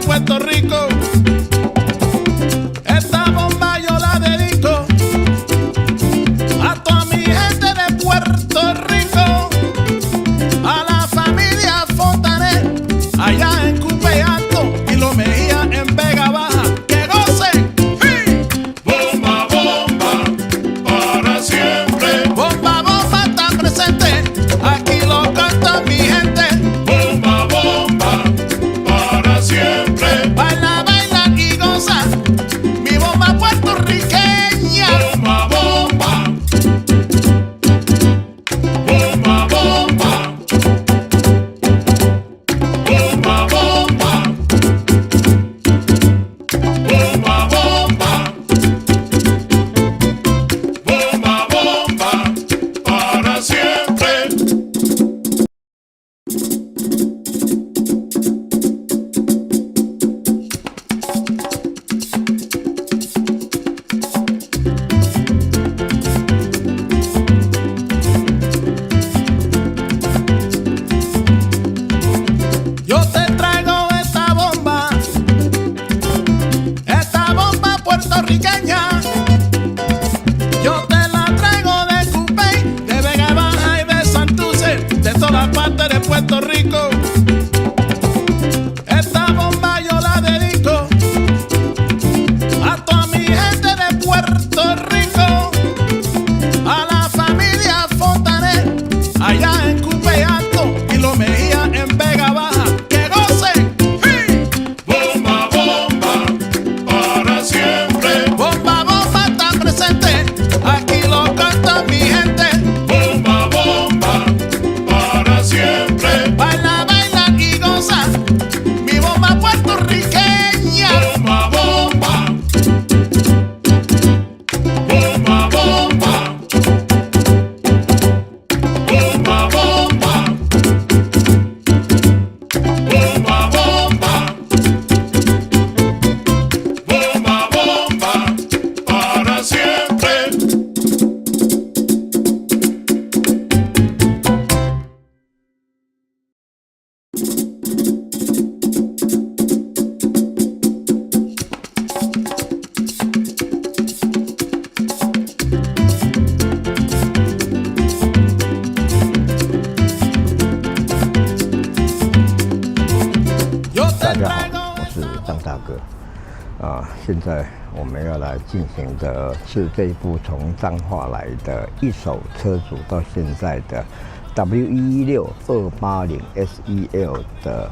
Puerto Rico. Esta bomba yo la dedico a toda mi gente de Puerto Rico, a la familia Fontanet, allá en Cupe Alto y Lo Mejía en Vega Baja. ¡Que gocen! ¡Sí! Bomba, bomba, para siempre. Bomba, bomba está presente, aquí lo canta mi gente. Bomba, bomba, para siempre. Baila, baila y goza, mi bomba puertorriqueña. Bomba, bomba, bomba, bomba, bomba, bomba, bomba, bomba, bomba, bomba, para siempre. Yo te traigo esta bomba puertorriqueña. Yo te la traigo de Cupey, de Vega Baja y de Santurce, de todas partes de Puerto Rico. Esta bomba yo la dedico a toda mi gente de Puerto Rico, a la familia Fontanet, allá en Cupe Alto y Lo Mejía en Vega Baja. ¡Que gocen! ¡Sí! Bomba, bomba, para siempre. Bomba, bomba está presente, aquí lo canta mi gente. Bomba, bomba, para siempre. Baila, baila y goza, mi bomba puertorriqueña. Bomba, bomba, bomba, bomba, bomba, bomba, bomba, bomba, bomba, bomba, para siempre. Yo te 大家 traigo 好，我是张大哥。现在我们要来进行的是这一部从彰化来的一手车主到现在的 W11280 SEL 的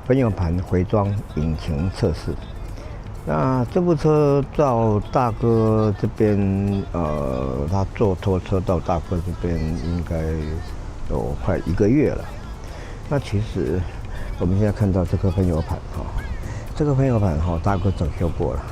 分油盘回装引擎测试。那这部车到大哥这边，他坐拖车到大哥这边应该有快1个月了。那其实我们现在看到这颗喷油盘哈，这个喷油盘哈，大哥整修过了。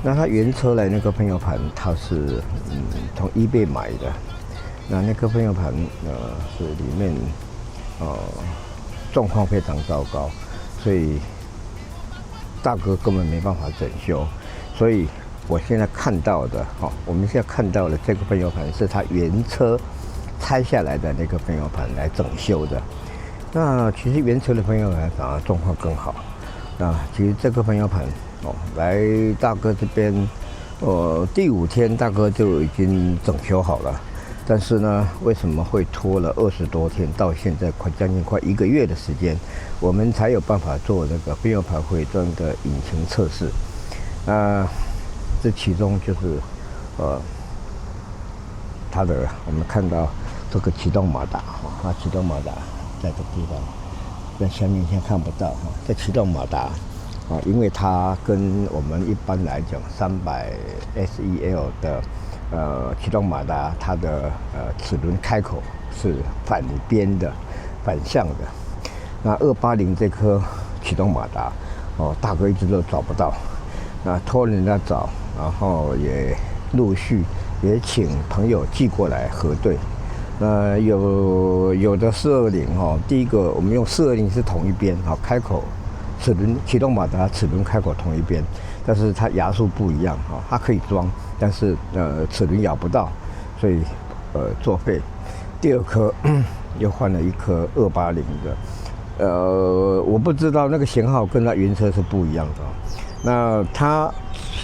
那他原车来那个喷油盘，他是从eBay买的。那颗喷油盘是里面状况非常糟糕，所以大哥根本没办法整修。所以我现在看到的我们现在看到的这个喷油盘是他原车拆下来的那个喷油盘来整修的。那其实原车的喷油盘反而状况更好。那其实这个喷油盘来大哥这边，第5天大哥就已经整修好了。但是呢，为什么会拖了20多天，到现在将近快1个月的时间，我们才有办法做这个喷油盘回装的引擎测试？这其中就是它的我们看到这个启动马达它启动马达在这个地方，在下面现在看不到这启动马达因为它跟我们一般来讲300 SEL 的启动马达，它的齿轮开口是反边的、反向的。那280这颗启动马达，大哥一直都找不到，那托人家找，然后也陆续也请朋友寄过来核对。有的420第一个我们用420是同一边，开口齿轮启动马达齿轮开口同一边，但是它牙数不一样，它可以装，但是齿轮咬不到，所以作废。第二颗又换了一颗280的，我不知道那个型号跟它原车是不一样的。那它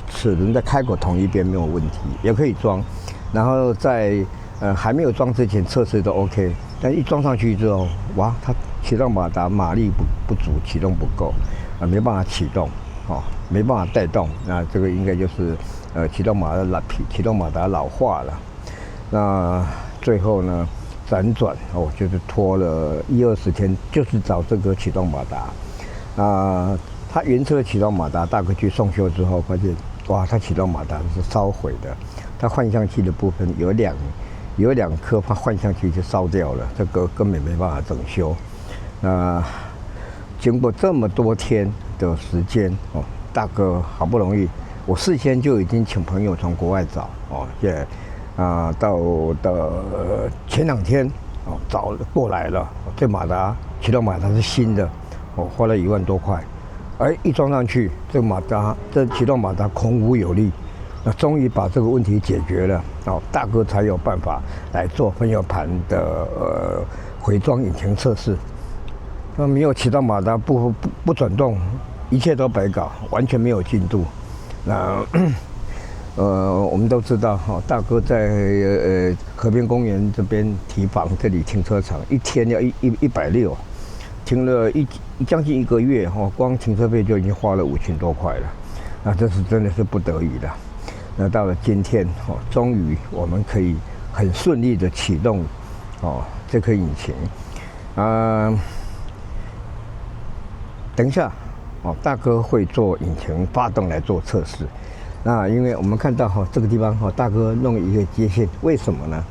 齿轮的开口同一边没有问题，也可以装。然后在还没有装之前测试都 OK， 但一装上去之后，哇，它启动马达马力不足，启动不够，没办法启动，没办法带动。那这个应该就是启动马达老化了。那最后呢，辗转就是拖了10-20天，就是找这个启动马达。它原车的启动马达大哥去送修之后，发现哇，它启动马达是烧毁的，它换向器的部分有两颗换向器就烧掉了，这个根本没办法整修。经过这么多天的时间，大哥好不容易，我事先就已经请朋友从国外找，到前2天找过来了，这启动马达是新的，花了1万多块。一装上去，这启动马达孔武有力，那终于把这个问题解决了。大哥才有办法来做分油盘的回装引擎测试。那没有启动马达不转动，一切都白搞，完全没有进度。那我们都知道大哥在河边公园这边提防这里停车场，一天要160，停了将近1个月，光停车费就已经花了5000多块了。那这是真的是不得已的。那到了今天，终于我们可以很顺利的启动这颗引擎。等一下大哥会做引擎发动来做测试。那因为我们看到这个地方大哥弄一个接线，为什么呢？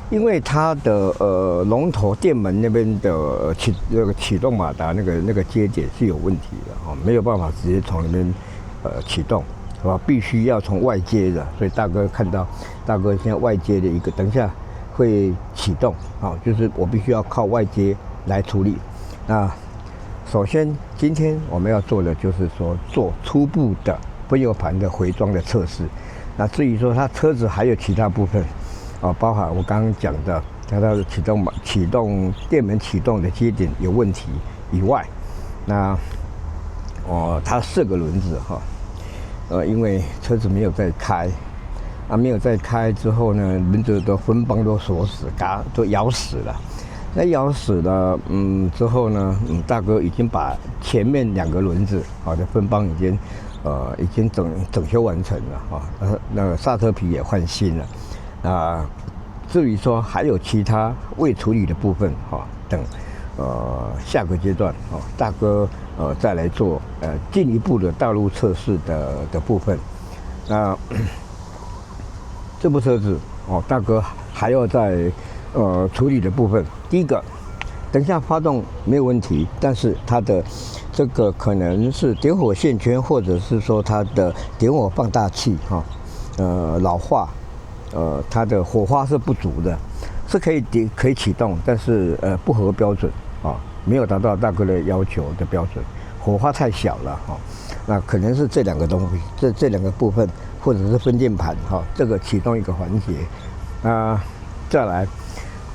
因为它的龙头电门那边的启动马达那个接点是有问题的没有办法直接从那边启动，必须要从外接的。所以大哥看到大哥现在外接的一个，等一下会启动就是我必须要靠外接来处理。那首先今天我们要做的就是说做初步的分油盘的回装的测试。那至于说它车子还有其他部分包含我刚刚讲的它的启动电门启动的接点有问题以外，那它4个轮子因为车子没有在开没有在开之后呢，轮子的分帮都锁死，都咬死了。那咬死了之后呢，大哥已经把前面2个轮子的分帮已经整修完成了那个刹车皮也换新了。至于说还有其他未处理的部分等下个阶段大哥再来做进一步的道路测试的部分。那这部车子大哥还要在处理的部分，第一个，等一下发动没有问题，但是它的这个可能是点火线圈，或者是说它的点火放大器老化，它的火花是不足的，是可以启动，但是不合标准没有达到大哥的要求的标准，火花太小了那可能是这2个东西，这2个部分，或者是分电盘这个其中一个环节。再来，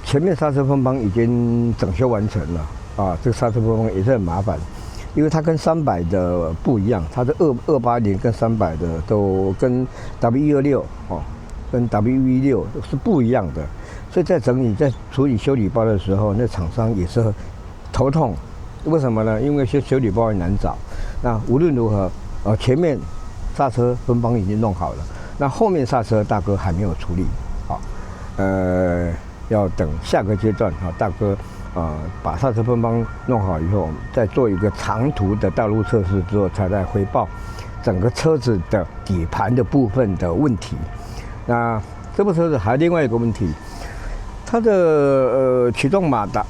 前面刹车分帮已经整修完成了这个刹车分帮也是很麻烦，因为它跟300的不一样，它的280跟300的都跟 W126跟 W116是不一样的，所以在处理修理包的时候，那厂商也是头痛。为什么呢？因为修理包很难找。那无论如何，前面刹车分帮已经弄好了，那后面刹车大哥还没有处理要等下个阶段大哥把刹车分帮弄好以后，再做一个长途的道路测试之后，才来回报整个车子的底盘的部分的问题。那这部车子还有另外一个问题，它的启动马达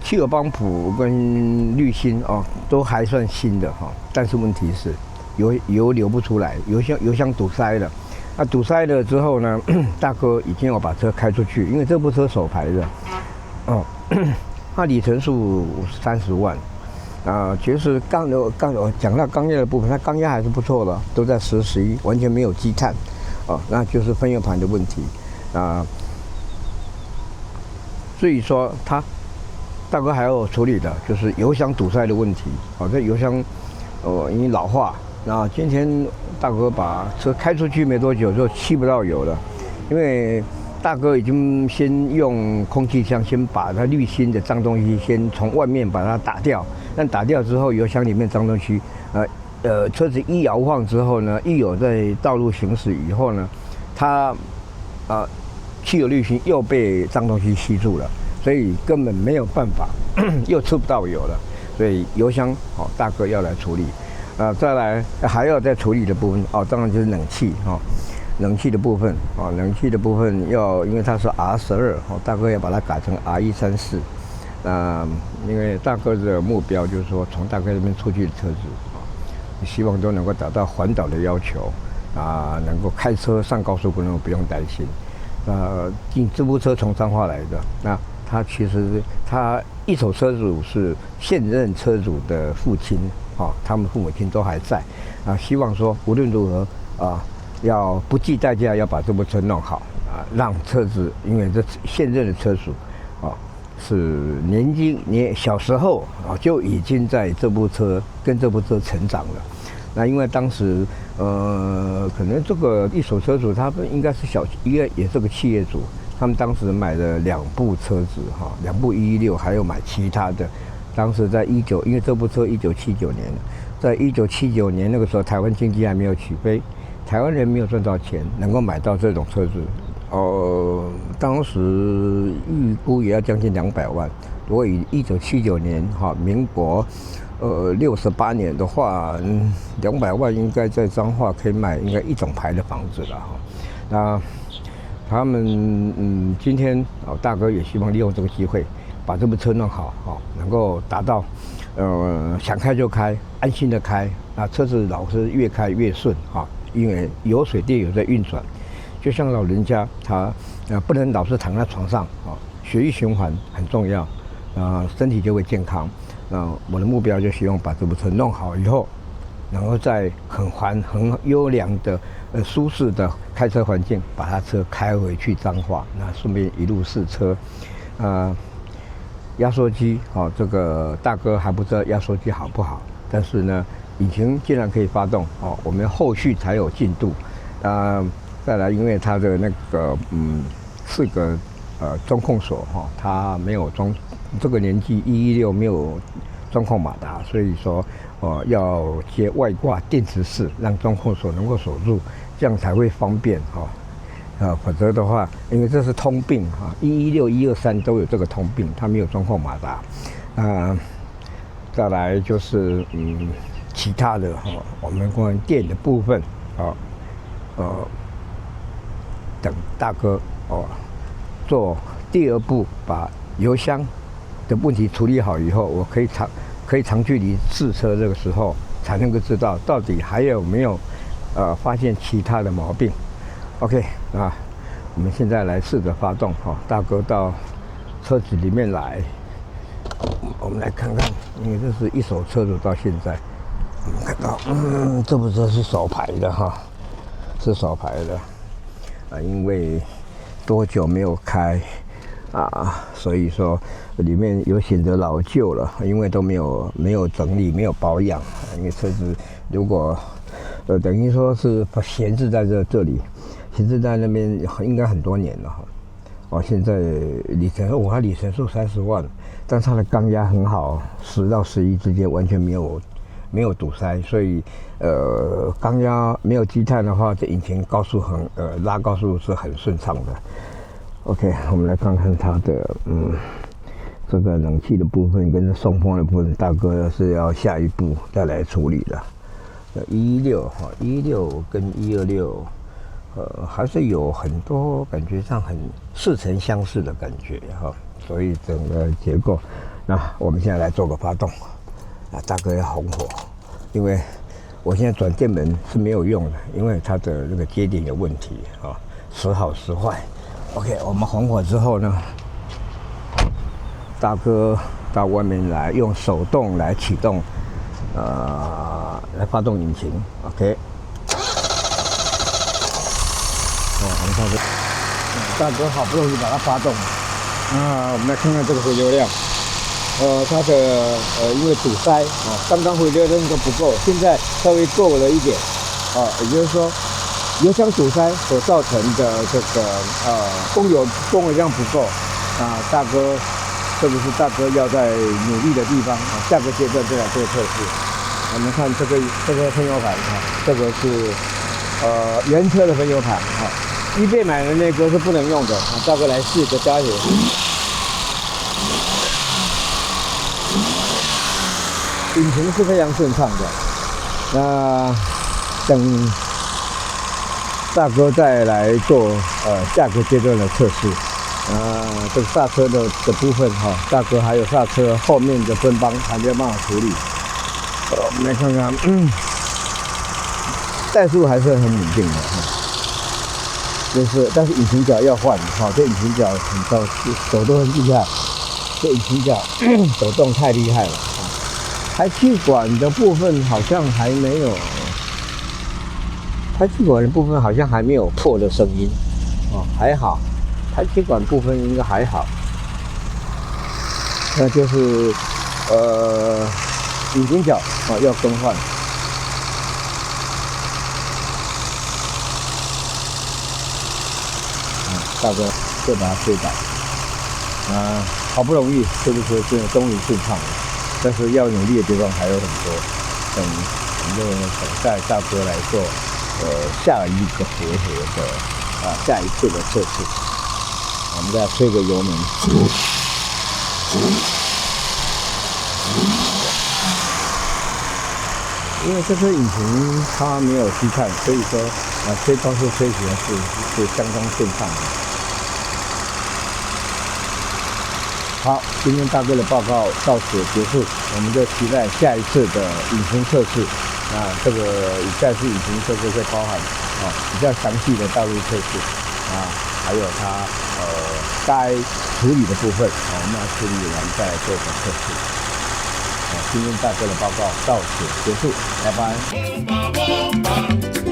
汽油帮浦跟滤芯哦都还算新的哈，但是问题是油流不出来，油箱堵塞了。那堵塞了之后呢，大哥已经要把车开出去，因为这部车手牌的哦，它里程数30万。其实讲到缸压的部分，它缸压还是不错的，都在10、11，完全没有积碳，哦，那就是分油盘的问题所以说它大哥还要处理的就是油箱堵塞的问题，哦，这油箱因为老化，那今天大哥把车开出去没多久就吸不到油了，因为大哥已经先用空气枪先把它滤芯的脏东西先从外面把它打掉。但打掉之后，油箱里面脏东西，车子一摇晃之后呢，一有在道路行驶以后呢，它汽油滤芯又被脏东西吸住了，所以根本没有办法，又吃不到油了。所以油箱大哥要来处理。再来还要再处理的部分当然就是冷气冷气的部分冷气的部分因为它是 R12大哥要把它改成 R134。因为大哥的目标就是说，从大哥这边出去的车子希望都能够达到环岛的要求能够开车上高速公路不用担心。这部车从彰化来的，那他其实他一手车主是现任车主的父亲他们父母亲都还在希望说无论如何要不计代价要把这部车弄好让车子，因为这现任的车主是小时候就已经在跟这部车成长了。那因为当时可能这个一手车主他们应该是也是个企业主，他们当时买了2部车子2部116，还有买其他的。当时在因为这部车1979年，在1979年那个时候，台湾经济还没有起飞，台湾人没有赚到钱，能够买到这种车子。当时预估也要将近200万。如果以1979年民国68年的话，200万应该在彰化可以买应该1种牌的房子了那他们今天大哥也希望利用这个机会把这部车弄好能够达到想开就开，安心的开。那车子老是越开越顺因为油水电油在运转。就像老人家他不能老是躺在床上血液循环很重要身体就会健康。我的目标就希望把这部车弄好以后，能够在很优良的舒适的开车环境把它车开回去彰化，那顺便一路试车。压缩机这个大哥还不知道压缩机好不好，但是呢引擎既然可以发动我们后续才有进度。再来因为它的那个4个中控锁它没有装，这个年纪116没有中控马达，所以说要接外挂电池式，让中控锁能够锁住，这样才会方便否则的话，因为这是通病116、123都有这个通病，它没有中控马达。再来就是其他的我们关于电的部分等大哥做第2步，把油箱的问题处理好以后，我可以长距离试车，这个时候才能够知道到底还有没有发现其他的毛病。OK 我们现在来试着发动大哥到车子里面来，我们来看看，因为这是一手车主到现在，我们看到这部车是手排的是手排的因为多久没有开所以说里面有显得老旧了，因为都没有整理，没有保养。因为车子如果等于说是闲置在这里，闲置在那边应该很多年了现在它里程数30万，但是它的缸压很好，10到11之间完全没有堵塞，所以缸压没有积碳的话，这引擎拉高速是很顺畅的。OK， 我们来看看它的这个冷气的部分跟送风的部分，大哥是要下一步再来处理的。116跟126还是有很多感觉上很似曾相识的感觉哈，所以整个结构，那我们现在来做个发动，啊，大哥要红火，因为我现在转电门是没有用的，因为它的这个接点有问题啊，时好时坏。OK， 我们红火之后呢，大哥到外面来用手动来启动，来发动引擎 ，OK。我们看这，大哥好不容易把它发动，我们来看看这个回流量，它的因为堵塞啊，刚刚回流量都不够，现在稍微够了一点，也就是说，油箱堵塞所造成的这个供油量不够，大哥，这个是大哥要在努力的地方啊，下个阶段再来做测试。我们看这个分油盘啊，这个是原车的分油盘啊。预备买的那个是不能用的，大哥来试个加油。引擎是非常顺畅的，那等大哥再来做下个阶段的测试。这个刹车的部分哈，大哥还有刹车后面的分帮还没有办法处理。我们来看看，怠速还是很稳定的哈。但是引擎脚要换，这引擎脚手都很厉害，这引擎脚手动太厉害了啊！排气管的部分好像还没有，排气管的部分好像还没有破的声音，还好，排气管部分应该还好，那就是引擎脚要更换。大哥就把它推倒，好不容易这个车终于顺畅了，但是要努力的地方还有很多，我们就等待大哥来做下一个回合的下一次的测试，我们再推个油门，因为这颗引擎它没有积碳，所以说吹方式吹起来是相当顺畅的。好，今天大哥的报告到此结束，我们就期待下一次的引擎测试。这个下一次引擎测试会包含比较详细的道路测试还有它该处理的部分我们要处理完再来做测试。今天大哥的报告到此结束，拜拜。